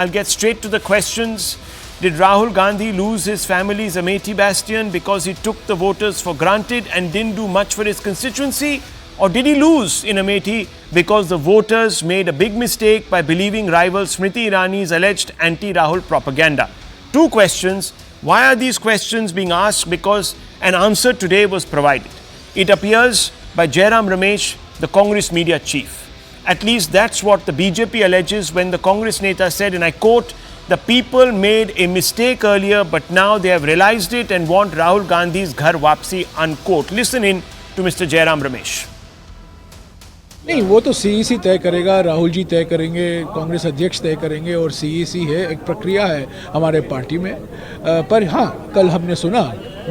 I'll get straight to the questions. Did Rahul Gandhi lose his family's Amethi bastion because he took the voters for granted and didn't do much for his constituency? Or did he lose in Amethi because the voters made a big mistake by believing rival Smriti Irani's alleged anti-Rahul propaganda? Two questions. Why are these questions being asked? Because an answer today was provided. It appears by Jairam Ramesh, the Congress media chief. At least that's what the BJP alleges when the Congress Neta said, and I quote, "The people made a mistake earlier, but now they have realized it and want Rahul Gandhi's ghar wapsi," unquote. Listen in to Mr. Jairam Ramesh. नहीं, वो तो CEC तय करेगा, राहुल जी तय करेंगे, कांग्रेस अध्यक्ष तय करेंगे और सीईसी है, एक प्रक्रिया है हमारे पार्टी में। पर हाँ, कल हमने सुना,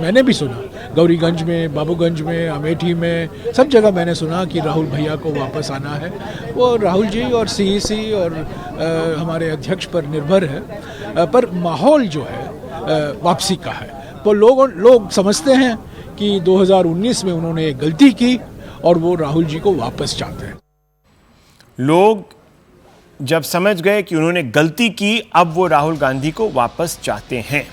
मैंने भी सुना, गौरीगंज में, बाबूगंज में, अमेठी में, सब जगह मैंने सुना कि राहुल भैया को वापस आना है। वो राहुल जी और सीईसी और हमारे अध्यक्ष पर निर्भर है। पर माहौल जो है वापसी का है। वो लोग समझते हैं कि 2019 में उन्होंने एक गलती की और वो राहुल जी को वापस चाहते हैं। लोग जब समझ गए कि उन्होंने गलती की, अब वो राहुल गांधी को वापस चाहते हैं.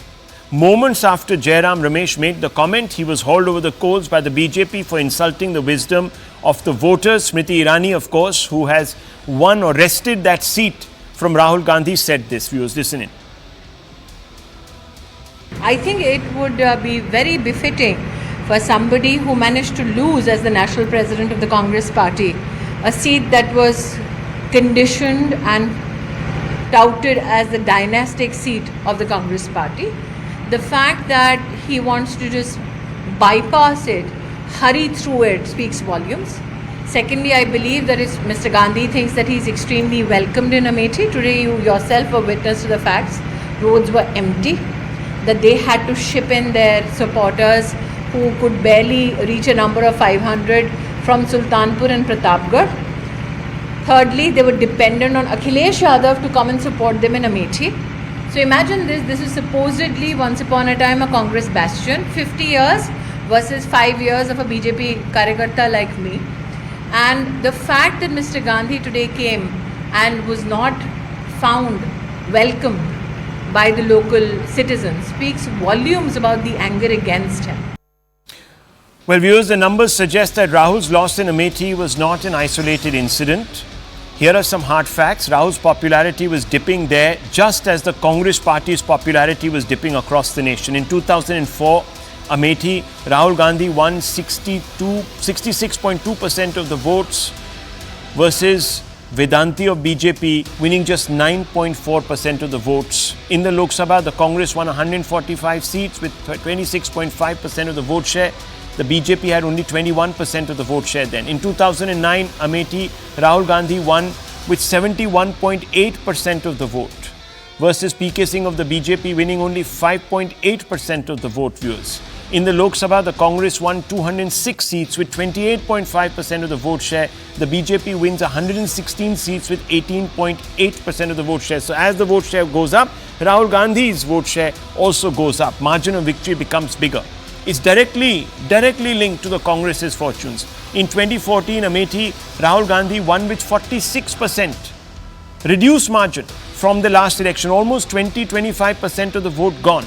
Moments after Jairam Ramesh made the comment, he was hauled over the coals by the BJP for insulting the wisdom of the voters. Smriti Irani, of course, who has won or wrested that seat from Rahul Gandhi, said this. Viewers, listen in. I think it would be very befitting for somebody who managed to lose as the national president of the Congress party, a seat that was conditioned and touted as the dynastic seat of the Congress party. The fact that he wants to just bypass it, hurry through it, speaks volumes. Secondly, I believe that Mr. Gandhi thinks that he's extremely welcomed in Amethi. Today, you yourself were witness to the facts. Roads were empty, that they had to ship in their supporters who could barely reach a number of 500 from Sultanpur and Pratapgarh. Thirdly, they were dependent on Akhilesh Yadav to come and support them in Amethi. So imagine this is supposedly once upon a time a Congress bastion, 50 years versus 5 years of a BJP Karyakarta like me. And the fact that Mr. Gandhi today came and was not found welcomed by the local citizens speaks volumes about the anger against him. Well, viewers, the numbers suggest that Rahul's loss in Amethi was not an isolated incident. Here are some hard facts. Rahul's popularity was dipping there just as the Congress party's popularity was dipping across the nation. In 2004, Amethi, Rahul Gandhi won 66.2% of the votes versus Vedanti of BJP winning just 9.4% of the votes. In the Lok Sabha, the Congress won 145 seats with 26.5% of the vote share. The BJP had only 21% of the vote share then. In 2009, Amethi, Rahul Gandhi won with 71.8% of the vote versus PK Singh of the BJP winning only 5.8% of the vote, viewers. In the Lok Sabha, the Congress won 206 seats with 28.5% of the vote share. The BJP wins 116 seats with 18.8% of the vote share. So as the vote share goes up, Rahul Gandhi's vote share also goes up. Margin of victory becomes bigger. It's directly linked to the Congress's fortunes. In 2014, Amethi, Rahul Gandhi won with 46%. Reduced margin from the last election, almost 20-25% of the vote gone.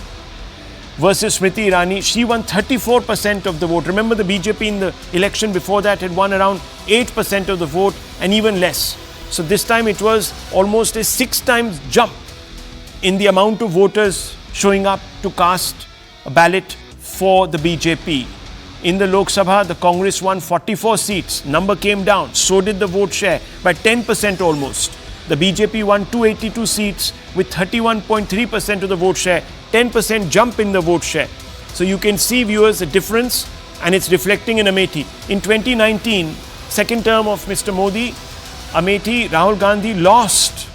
Versus Smriti Irani, she won 34% of the vote. Remember, the BJP in the election before that had won around 8% of the vote and even less. So this time it was almost a 6 times jump in the amount of voters showing up to cast a ballot for the BJP. In the Lok Sabha, the Congress won 44 seats. Number came down. So did the vote share by 10% almost. The BJP won 282 seats with 31.3% of the vote share. 10% jump in the vote share. So you can see, viewers, the difference, and it's reflecting in Amethi. In 2019, second term of Mr. Modi, Amethi, Rahul Gandhi lost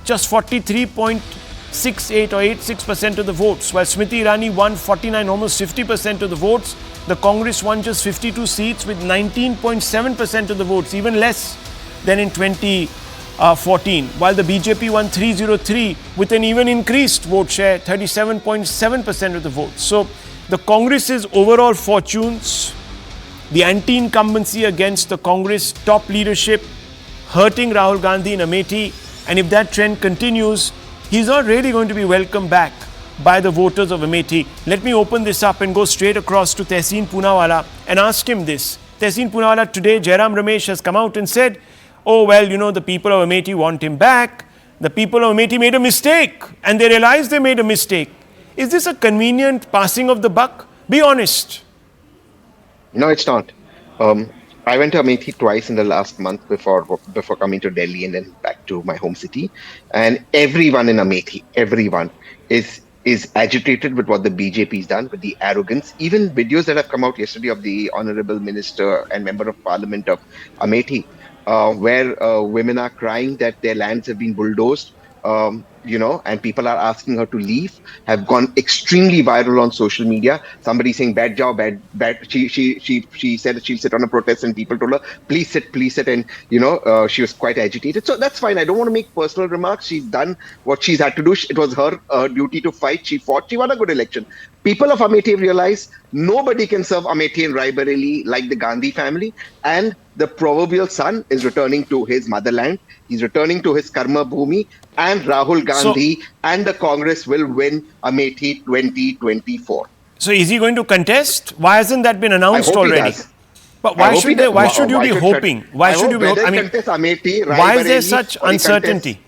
just 43.68 or 86% of the votes, while Smriti Irani won 49, almost 50% of the votes. The Congress won just 52 seats with 19.7% of the votes, even less than in 2014, while the BJP won 303 with an even increased vote share, 37.7% of the votes. So the Congress's overall fortunes, the anti-incumbency against the Congress top leadership, hurting Rahul Gandhi in Amethi, and if that trend continues, he's not really going to be welcomed back by the voters of Amethi. Let me open this up and go straight across to Tehseen Poonawalla and ask him this. Tehseen Poonawalla, today Jairam Ramesh has come out and said, oh well, you know, the people of Amethi want him back. The people of Amethi made a mistake and they realized they made a mistake. Is this a convenient passing of the buck? Be honest. No, it's not. I went to Amethi twice in the last month before coming to Delhi and then back to my home city. And everyone in Amethi, everyone is agitated with what the BJP's done, with the arrogance. Even videos that have come out yesterday of the Honorable Minister and Member of Parliament of Amethi, where women are crying that their lands have been bulldozed. And people are asking her to leave, have gone extremely viral on social media. Somebody saying bad job, bad. She said she'll sit on a protest, and people told her please sit, and she was quite agitated. So that's fine. I don't want to make personal remarks. She's done what she's had to do. It was her duty to fight. She fought. She won a good election. People of Amethi realized nobody can serve Amethi and Raebareli like the Gandhi family, and the proverbial son is returning to his motherland. He's returning to his karma bhumi, and Rahul Gandhi and the Congress will win Amethi 2024. So is he going to contest? Why hasn't that been announced already? But why should they? Why should you be hoping? Why should you be hoping? I mean, Amethi, why is there such uncertainty?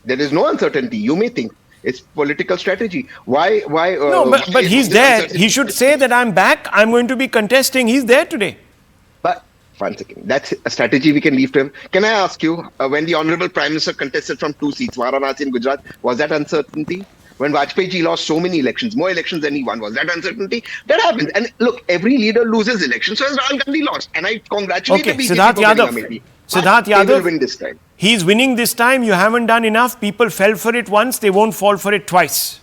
There is no uncertainty. You may think it's political strategy. Why? No, but he's there. He should say that I'm back. I'm going to be contesting. He's there today. But one second. That's a strategy we can leave to him. Can I ask you, when the Honorable Prime Minister contested from 2 seats, Varanasi in Gujarat, was that uncertainty? When Vajpayee ji lost so many elections, more elections than he won, was that uncertainty? That happened. And look, every leader loses elections, so has Rahul Gandhi lost. And I congratulate the BJP Siddharth for Yadav. winning Amethi. Siddharth They will Yadav, win this time. he's winning this time. You haven't done enough. People fell for it once. They won't fall for it twice.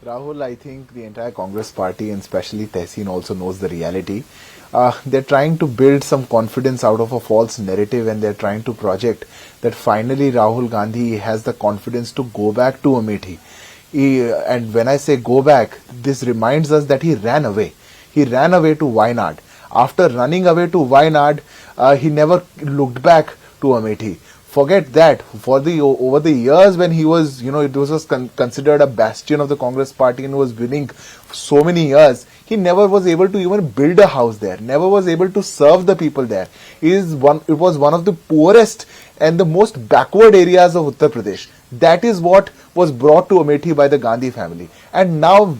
Rahul, I think the entire Congress party and especially Tehseen also knows the reality. They're trying to build some confidence out of a false narrative, and they're trying to project that finally Rahul Gandhi has the confidence to go back to Amethi. And when I say go back, this reminds us that he ran away. He ran away to Wayanad. After running away to Wayanad, he never looked back to Amethi. Forget that. Over the years when he was, it was considered a bastion of the Congress party and was winning so many years, he never was able to even build a house there, never was able to serve the people there. It was one of the poorest and the most backward areas of Uttar Pradesh. That is what was brought to Amethi by the Gandhi family. And now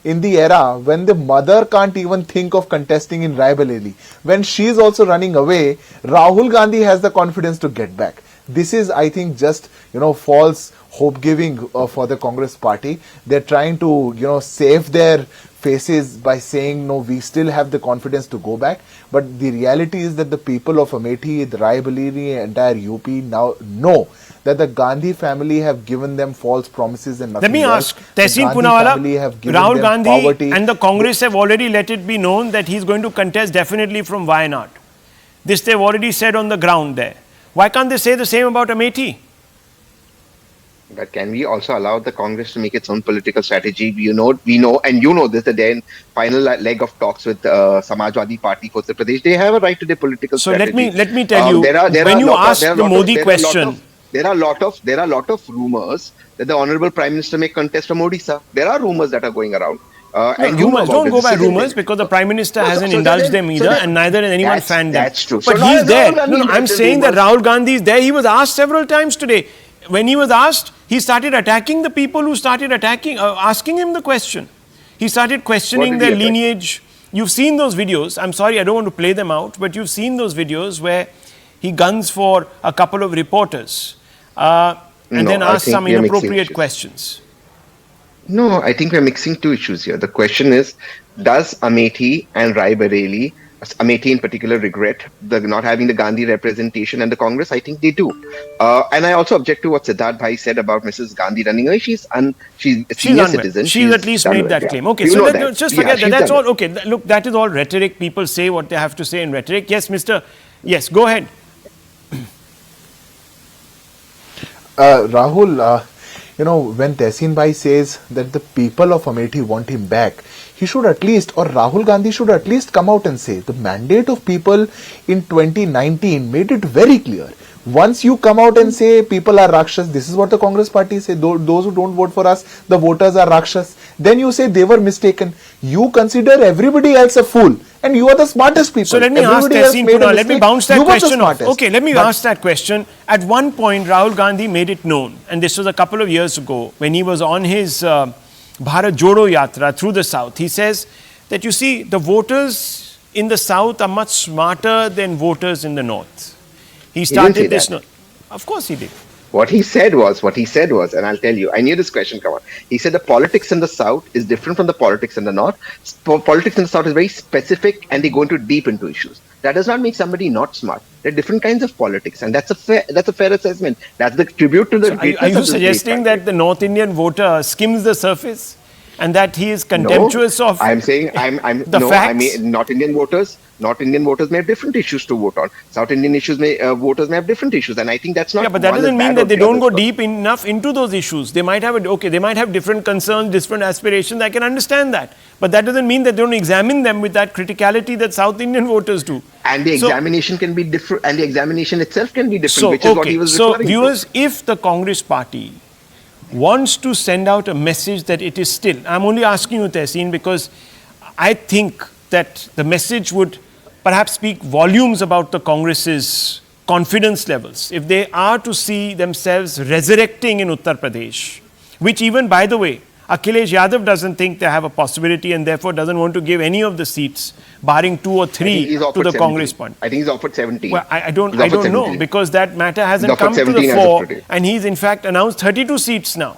in the era when the mother can't even think of contesting in Raebareli, when she is also running away, Rahul Gandhi has the confidence to get back. This is, I think, just false hope giving for the Congress party. They're trying to save their faces by saying no, we still have the confidence to go back. But the reality is that the people of Amethi, the Raebareli, entire UP now know that the Gandhi family have given them false promises and nothing. Let me ask, Tehseen Poonawalla, Rahul Gandhi and the Congress have already let it be known that he's going to contest definitely from Wayanad. This they've already said on the ground there. Why can't they say the same about Amethi? But can we also allow the Congress to make its own political strategy? We know, and you know this, that they're in final leg of talks with Samajwadi Party for Uttar Pradesh. They have a right to their political strategy. So let me tell you, when you ask the Modi question, there are a lot of rumors that the Honorable Prime Minister may contest from Odisha. There are rumors that are going around. And rumors, don't go by rumors, because the Prime Minister hasn't indulged them either, and neither has anyone fanned them. That's true. But he's there. I'm saying that Rahul Gandhi is there. He was asked several times today. When he was asked, he started attacking the people who started asking him the question. He started questioning their lineage. You've seen those videos. I'm sorry, I don't want to play them out, but you've seen those videos where he guns for a couple of reporters and then asks some inappropriate questions. No, I think we're mixing two issues here. The question is, does Amethi and Raebareli, Amethi in particular, regret not having the Gandhi representation and the Congress? I think they do. And I also object to what Siddharth Bhai said about Mrs. Gandhi running away. She's a senior citizen. She's at least made that claim. Okay, so just forget that. That's all. Okay, look, that is all rhetoric. People say what they have to say in rhetoric. Yes, Yes, go ahead. Rahul, when Tehseen Bhai says that the people of Amethi want him back, he should at least, or Rahul Gandhi should at least come out and say the mandate of people in 2019 made it very clear. Once you come out and say people are Rakshas, this is what the Congress party say, those who don't vote for us, the voters are Rakshas. Then you say they were mistaken. You consider everybody else a fool. And you are the smartest people. So let me ask Tehseen Punawala, let me bounce that question off. Okay, let me ask that question. At one point, Rahul Gandhi made it known, and this was a couple of years ago, when he was on his Bharat Jodo Yatra through the South. He says that, you see, the voters in the South are much smarter than voters in the North. He started this. Of course he did. What he said was, and I'll tell you, I knew this question come on. He said the politics in the South is different from the politics in the North. Politics in the South is very specific and they go deep into issues. That does not make somebody not smart. There are different kinds of politics, and that's a fair assessment. That's the tribute to the. So are you suggesting that the North Indian voter skims the surface, and that he is contemptuous of? I'm saying facts? I mean, North Indian voters may have different issues to vote on. South Indian voters may have different issues, and I think that's not. Yeah, but that doesn't mean that they don't go deep enough into those issues. They might have they might have different concerns, different aspirations. I can understand that, but that doesn't mean that they don't examine them with that criticality that South Indian voters do. And the examination can be different, and the examination itself can be different, which is what he was referring to. So, viewers, if the Congress party wants to send out a message that it is still, I'm only asking you, Tehseen, because I think that the message would perhaps speak volumes about the Congress's confidence levels if they are to see themselves resurrecting in Uttar Pradesh, which even, by the way, Akhilesh Yadav doesn't think they have a possibility and therefore doesn't want to give any of the seats, barring 2 or 3 to the 17. Congress party. I think he's offered 17. Well, I don't know, because that matter hasn't come to the fore, and he's in fact announced 32 seats now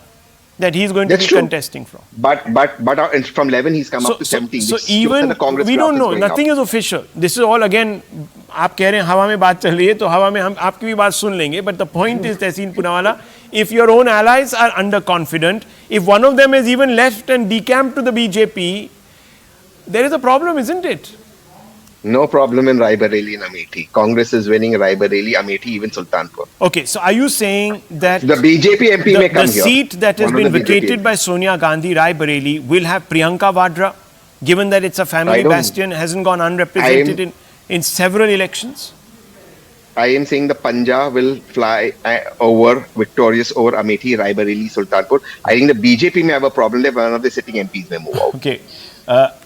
that he's going to be contesting from. But from 11 he's come up to 17. So even we don't know. Nothing is official. This is all again. आप कह रहे हैं हवा में बात चल रही है, तो हवा में हम आपकी भी बात सुन लेंगे. But the point is, Tehseen Punawala, if your own allies are underconfident, if one of them has even left and decamped to the BJP, there is a problem, isn't it? No problem in Raebareli and Amethi. Congress is winning Raebareli, Amethi, even Sultanpur. Okay, so are you saying that the BJP MP may come here? The seat that has been vacated by Sonia Gandhi, Raebareli, will have Priyanka Vadra, given that it's a family bastion, hasn't gone unrepresented in several elections? I am saying the Panja will fly victorious over Amethi, Raebareli, Sultanpur. I think the BJP may have a problem there, but none of the sitting MPs may move out. Okay.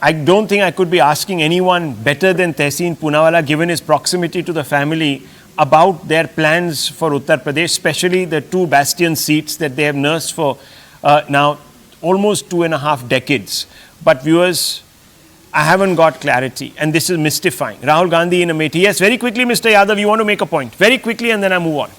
I don't think I could be asking anyone better than Tehseen Punawala, given his proximity to the family, about their plans for Uttar Pradesh, especially the 2 bastion seats that they have nursed for now almost 2.5 decades. But viewers, I haven't got clarity, and this is mystifying. Rahul Gandhi in Amethi. Yes, very quickly, Mr. Yadav, you want to make a point. Very quickly, and then I move on.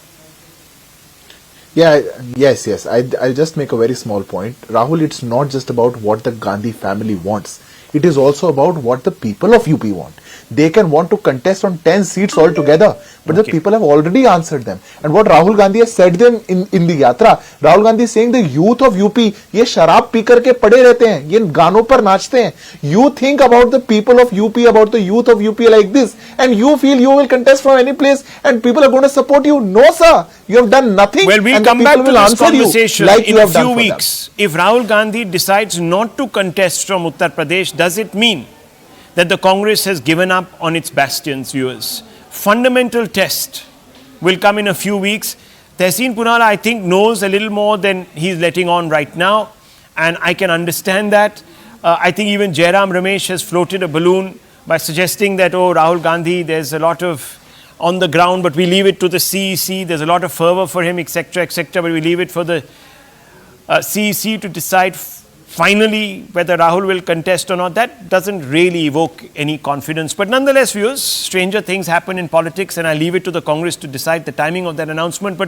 Yeah, yes. I'll just make a very small point. Rahul, it's not just about what the Gandhi family wants. It is also about what the people of UP want. They can want to contest on 10 seats altogether, but the people have already answered them. And what Rahul Gandhi has said them in the yatra, Rahul Gandhi is saying the youth of UP, ये शराब P करके पड़े रहते हैं, ये गानों पर नाचते हैं. You think about the people of UP, about the youth of UP like this, and you feel you will contest from any place and people are going to support you. No, sir. You have done nothing. Well, we'll come back to this conversation in a few weeks. If Rahul Gandhi decides not to contest from Uttar Pradesh, does it mean that the Congress has given up on its bastions, viewers? Fundamental test will come in a few weeks. Tehseen Punawala, I think, knows a little more than he's letting on right now, and I can understand that. I think even Jairam Ramesh has floated a balloon by suggesting that, oh, Rahul Gandhi, there's a lot of on the ground, but we leave it to the CEC. There's a lot of fervor for him, etc., but we leave it for the CEC to decide finally whether Rahul will contest or not. That doesn't really evoke any confidence. But nonetheless, viewers, stranger things happen in politics, and I leave it to the Congress to decide the timing of that announcement. But